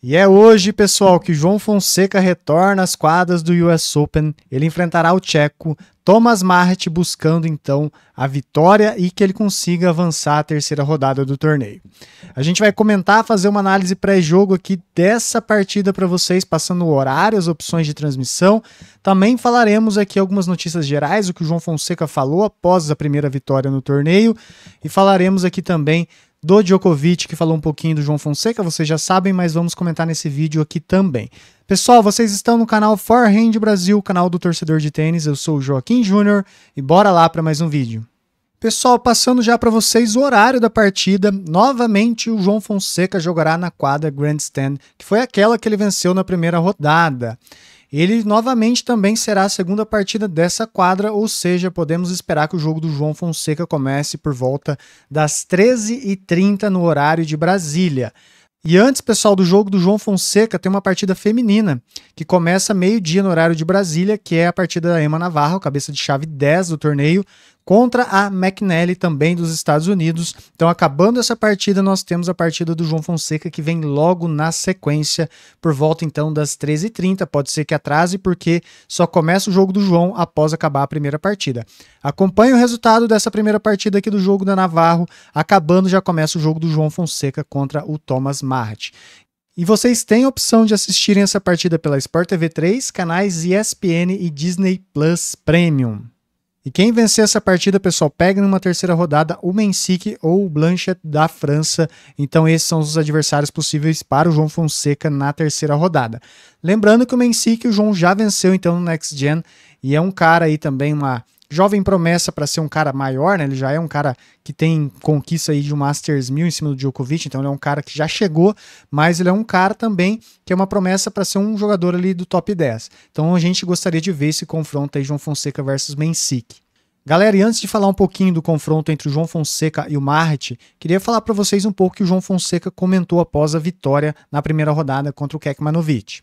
E é hoje, pessoal, que o João Fonseca retorna às quadras do US Open. Ele enfrentará o tcheco Thomas Martins, buscando então a vitória e que ele consiga avançar à terceira rodada do torneio. A gente vai comentar, fazer uma análise pré-jogo aqui dessa partida para vocês, passando o horário, as opções de transmissão. Também falaremos aqui algumas notícias gerais, o que o João Fonseca falou após a primeira vitória no torneio. E falaremos aqui também do Djokovic, que falou um pouquinho do João Fonseca, vocês já sabem, mas vamos comentar nesse vídeo aqui também. Pessoal, vocês estão no canal Forehand Brasil, canal do torcedor de tênis, eu sou o Joaquim Júnior e bora lá para mais um vídeo. Pessoal, passando já para vocês o horário da partida, novamente o João Fonseca jogará na quadra Grandstand, que foi aquela que ele venceu na primeira rodada. Ele novamente também será a segunda partida dessa quadra, ou seja, podemos esperar que o jogo do João Fonseca comece por volta das 13h30 no horário de Brasília. E antes, pessoal, do jogo do João Fonseca, tem uma partida feminina, que começa meio-dia no horário de Brasília, que é a partida da Emma Navarro, cabeça de chave 10 do torneio, contra a McNally, também dos Estados Unidos. Então, acabando essa partida, nós temos a partida do João Fonseca, que vem logo na sequência, por volta, então, das 13h30. Pode ser que atrase, porque só começa o jogo do João após acabar a primeira partida. Acompanhe o resultado dessa primeira partida aqui do jogo da Navarro. Acabando, já começa o jogo do João Fonseca contra o Thomas Martins. E vocês têm a opção de assistirem essa partida pela Sport TV 3, canais ESPN e Disney Plus Premium. E quem vencer essa partida, pessoal, pega numa terceira rodada o Mensik ou o Blanchard da França. Então esses são os adversários possíveis para o João Fonseca na terceira rodada. Lembrando que o Mensik, o João já venceu então no Next Gen e é um cara aí também, uma jovem promessa para ser um cara maior, né? Ele já é um cara que tem conquista aí de um Masters 1000 em cima do Djokovic, então ele é um cara que já chegou, mas ele é um cara também que é uma promessa para ser um jogador ali do top 10. Então a gente gostaria de ver esse confronto aí, João Fonseca versus Mensik. Galera, e antes de falar um pouquinho do confronto entre o João Fonseca e o Martins, queria falar para vocês um pouco que o João Fonseca comentou após a vitória na primeira rodada contra o Kekmanovic.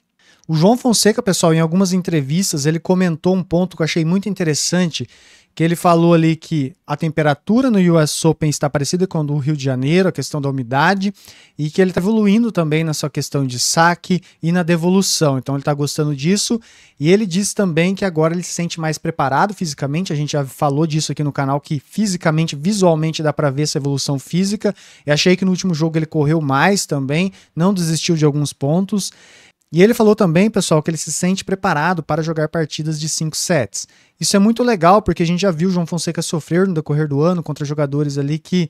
O João Fonseca, pessoal, em algumas entrevistas, ele comentou um ponto que eu achei muito interessante, que ele falou ali que a temperatura no US Open está parecida com a do Rio de Janeiro, a questão da umidade, e que ele está evoluindo também na sua questão de saque e na devolução. Então ele está gostando disso, e ele disse também que agora ele se sente mais preparado fisicamente. A gente já falou disso aqui no canal, que fisicamente, visualmente dá para ver essa evolução física. E achei que no último jogo ele correu mais também, não desistiu de alguns pontos. E ele falou também, pessoal, que ele se sente preparado para jogar partidas de 5 sets. Isso é muito legal, porque a gente já viu o João Fonseca sofrer no decorrer do ano contra jogadores ali que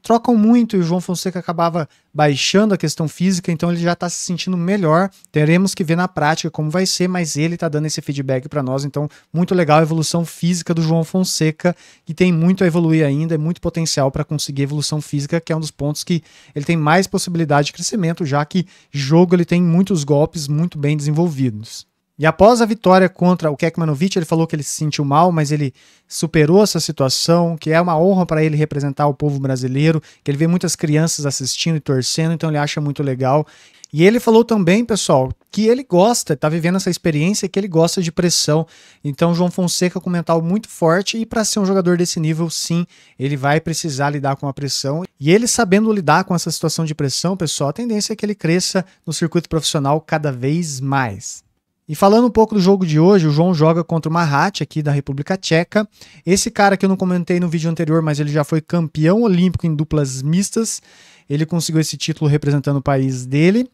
trocam muito e o João Fonseca acabava baixando a questão física, então ele já está se sentindo melhor. Teremos que ver na prática como vai ser, mas ele está dando esse feedback para nós, então muito legal a evolução física do João Fonseca, que tem muito a evoluir ainda, é muito potencial para conseguir evolução física, que é um dos pontos que ele tem mais possibilidade de crescimento, já que jogo ele tem muitos golpes muito bem desenvolvidos. E após a vitória contra o Kekmanovic, ele falou que ele se sentiu mal, mas ele superou essa situação, que é uma honra para ele representar o povo brasileiro, que ele vê muitas crianças assistindo e torcendo, então ele acha muito legal. E ele falou também, pessoal, que ele gosta, está vivendo essa experiência, que ele gosta de pressão. Então, João Fonseca com um mental muito forte, e para ser um jogador desse nível, sim, ele vai precisar lidar com a pressão. E ele sabendo lidar com essa situação de pressão, pessoal, a tendência é que ele cresça no circuito profissional cada vez mais. E falando um pouco do jogo de hoje, o João joga contra o Marat, aqui da República Tcheca. Esse cara que eu não comentei no vídeo anterior, mas ele já foi campeão olímpico em duplas mistas. Ele conseguiu esse título representando o país dele,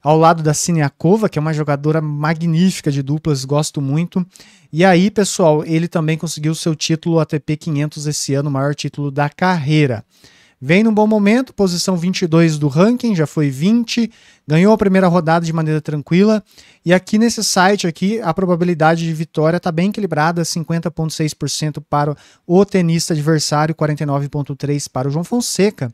ao lado da Siniakova, que é uma jogadora magnífica de duplas, gosto muito. E aí, pessoal, ele também conseguiu o seu título ATP 500 esse ano, o maior título da carreira. Vem num bom momento, posição 22 do ranking, já foi 20, ganhou a primeira rodada de maneira tranquila, e aqui nesse site aqui, a probabilidade de vitória está bem equilibrada, 50,6% para o tenista adversário, 49,3% para o João Fonseca.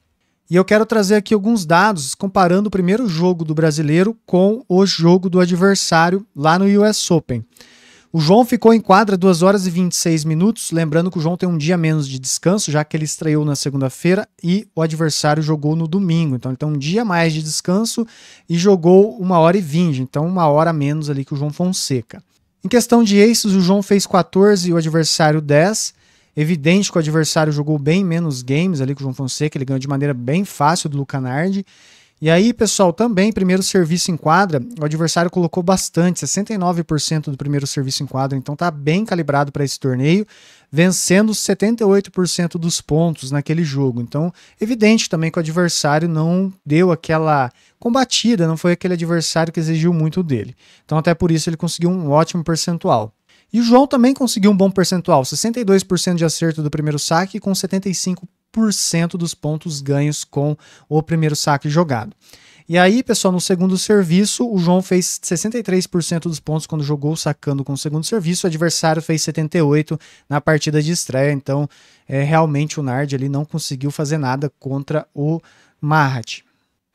E eu quero trazer aqui alguns dados, comparando o primeiro jogo do brasileiro com o jogo do adversário lá no US Open. O João ficou em quadra 2 horas e 26 minutos, lembrando que o João tem um dia menos de descanso, já que ele estreou na segunda-feira e o adversário jogou no domingo. Então ele tem um dia mais de descanso e jogou 1 hora e 20, então 1 hora a menos ali que o João Fonseca. Em questão de aces, o João fez 14 e o adversário 10. Evidente que o adversário jogou bem menos games ali que o João Fonseca, ele ganhou de maneira bem fácil do Luca Nardi. E aí, pessoal, também primeiro serviço em quadra, o adversário colocou bastante, 69% do primeiro serviço em quadra, então tá bem calibrado para esse torneio, vencendo 78% dos pontos naquele jogo. Então, evidente também que o adversário não deu aquela combatida, não foi aquele adversário que exigiu muito dele. Então, até por isso ele conseguiu um ótimo percentual. E o João também conseguiu um bom percentual, 62% de acerto do primeiro saque com 75% dos pontos ganhos com o primeiro saque jogado. E aí, pessoal, no segundo serviço, o João fez 63% dos pontos quando jogou sacando com o segundo serviço, o adversário fez 78% na partida de estreia, então realmente o Nard ali não conseguiu fazer nada contra o Mahat.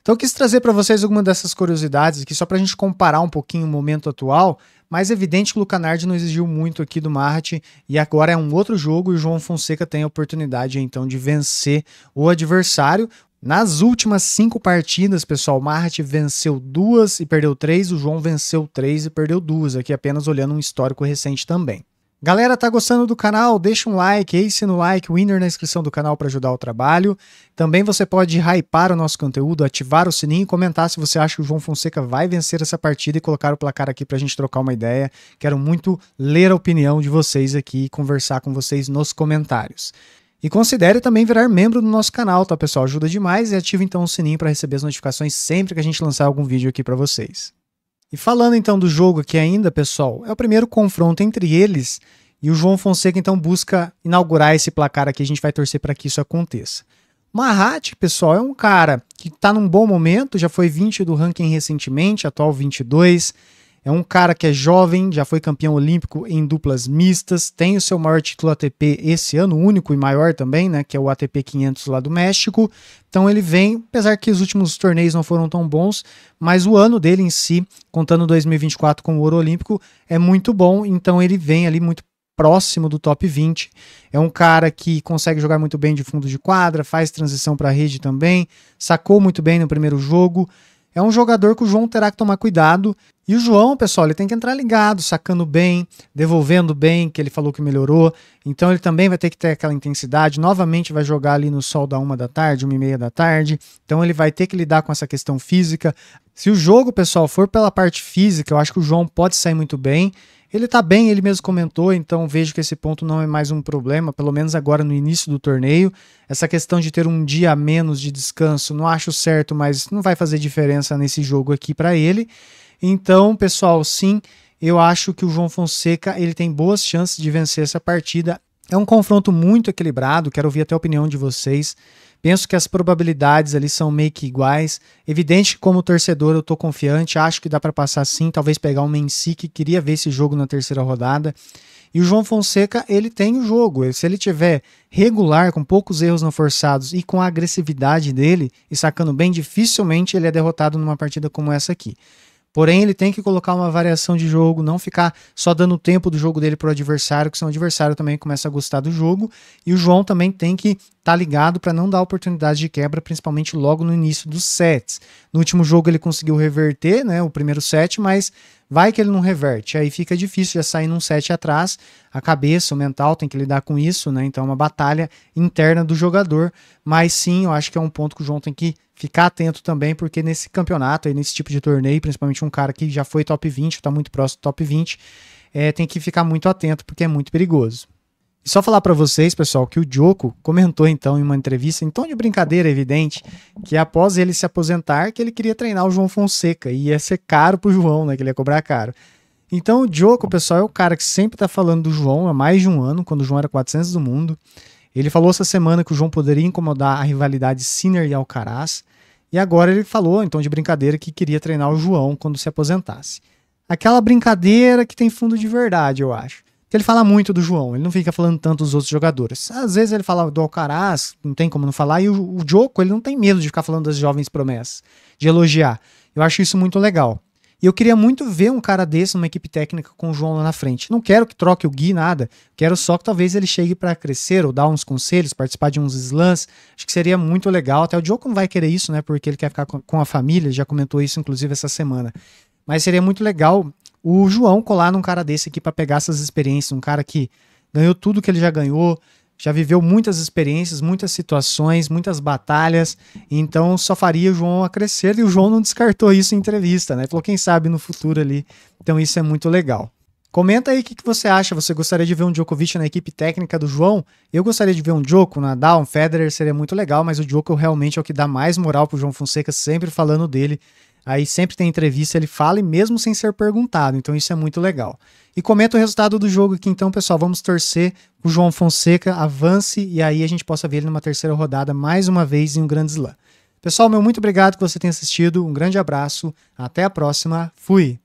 Então eu quis trazer para vocês alguma dessas curiosidades aqui, só para a gente comparar um pouquinho o momento atual, mas é evidente que o Lucanard não exigiu muito aqui do Mahat, e agora é um outro jogo e o João Fonseca tem a oportunidade então de vencer o adversário. Nas últimas 5 partidas, pessoal, o Mahat venceu 2 e perdeu 3, o João venceu 3 e perdeu 2, aqui apenas olhando um histórico recente também. Galera, tá gostando do canal? Deixa um like, ace no like, winner na inscrição do canal para ajudar o trabalho. Também você pode hypar o nosso conteúdo, ativar o sininho e comentar se você acha que o João Fonseca vai vencer essa partida e colocar o placar aqui pra gente trocar uma ideia. Quero muito ler a opinião de vocês aqui e conversar com vocês nos comentários. E considere também virar membro do nosso canal, tá, pessoal? Ajuda demais e ative então o sininho para receber as notificações sempre que a gente lançar algum vídeo aqui para vocês. E falando então do jogo aqui ainda, pessoal, é o primeiro confronto entre eles e o João Fonseca então busca inaugurar esse placar aqui, a gente vai torcer para que isso aconteça. Mahat, pessoal, é um cara que está num bom momento, já foi 20 do ranking recentemente, atual 22, é um cara que é jovem, já foi campeão olímpico em duplas mistas, tem o seu maior título ATP esse ano, único e maior também, né, que é o ATP 500 lá do México. Então ele vem, apesar que os últimos torneios não foram tão bons, mas o ano dele em si, contando 2024 com o ouro olímpico, é muito bom, então ele vem ali muito próximo do top 20. É um cara que consegue jogar muito bem de fundo de quadra, faz transição para a rede também, sacou muito bem no primeiro jogo. É um jogador que o João terá que tomar cuidado. E o João, pessoal, ele tem que entrar ligado, sacando bem, devolvendo bem, que ele falou que melhorou. Então ele também vai ter que ter aquela intensidade. Novamente vai jogar ali no sol da 1 da tarde, 1h30 da tarde. Então ele vai ter que lidar com essa questão física. Se o jogo, pessoal, for pela parte física, eu acho que o João pode sair muito bem. Ele tá bem, ele mesmo comentou, então vejo que esse ponto não é mais um problema, pelo menos agora no início do torneio. Essa questão de ter um dia a menos de descanso, não acho certo, mas não vai fazer diferença nesse jogo aqui para ele. Então, pessoal, sim, eu acho que o João Fonseca ele tem boas chances de vencer essa partida. É um confronto muito equilibrado, quero ouvir até a opinião de vocês. Penso que as probabilidades ali são meio que iguais. Evidente que como torcedor eu tô confiante, acho que dá para passar sim, talvez pegar um Mensi que queria ver esse jogo na terceira rodada. E o João Fonseca, ele tem o jogo. Se ele tiver regular, com poucos erros não forçados e com a agressividade dele, e sacando bem, dificilmente ele é derrotado numa partida como essa aqui. Porém, ele tem que colocar uma variação de jogo, não ficar só dando o tempo do jogo dele para o adversário, que senão o adversário também começa a gostar do jogo. E o João também tem que estar ligado para não dar oportunidade de quebra, principalmente logo no início dos sets. No último jogo ele conseguiu reverter, né, o primeiro set, mas vai que ele não reverte. Aí fica difícil já sair num set atrás. A cabeça, o mental tem que lidar com isso, né? Então é uma batalha interna do jogador. Mas sim, eu acho que é um ponto que o João tem que ficar atento também, porque nesse campeonato, aí, nesse tipo de torneio, principalmente um cara que já foi top 20, está muito próximo do top 20, tem que ficar muito atento, porque é muito perigoso. E só falar para vocês, pessoal, que o Djoko comentou então em uma entrevista, em tom de brincadeira, evidente, que após ele se aposentar, que ele queria treinar o João Fonseca, e ia ser caro pro João, né, que ele ia cobrar caro. Então o Djoko, pessoal, é o cara que sempre tá falando do João há mais de um ano, quando o João era 400 do mundo. Ele falou essa semana que o João poderia incomodar a rivalidade Sinner e Alcaraz, e agora ele falou, então de brincadeira, que queria treinar o João quando se aposentasse. Aquela brincadeira que tem fundo de verdade, eu acho. Ele fala muito do João, ele não fica falando tanto dos outros jogadores. Às vezes ele fala do Alcaraz, não tem como não falar, e o Djoko, ele não tem medo de ficar falando das jovens promessas, de elogiar. Eu acho isso muito legal. E eu queria muito ver um cara desse numa equipe técnica com o João lá na frente. Não quero que troque o Gui, nada. Quero só que talvez ele chegue para crescer ou dar uns conselhos, participar de uns slams. Acho que seria muito legal. Até o Djoko não vai querer isso, né? Porque ele quer ficar com a família, já comentou isso inclusive essa semana. Mas seria muito legal o João colar num cara desse aqui para pegar essas experiências, um cara que ganhou tudo que ele já ganhou, já viveu muitas experiências, muitas situações, muitas batalhas, então só faria o João a crescer, e o João não descartou isso em entrevista, né? Falou, quem sabe no futuro ali. Então isso é muito legal. Comenta aí o que você acha. Você gostaria de ver um Djokovic na equipe técnica do João? Eu gostaria de ver um Djoko, Nadal, um Federer, seria muito legal, mas o Djoko realmente é o que dá mais moral pro João Fonseca, sempre falando dele. Aí sempre tem entrevista, ele fala e mesmo sem ser perguntado, então isso é muito legal. E comenta o resultado do jogo aqui então, pessoal, vamos torcer o João Fonseca avance e aí a gente possa ver ele numa terceira rodada mais uma vez em um Grand Slam. Pessoal, muito obrigado que você tenha assistido, um grande abraço, até a próxima, fui!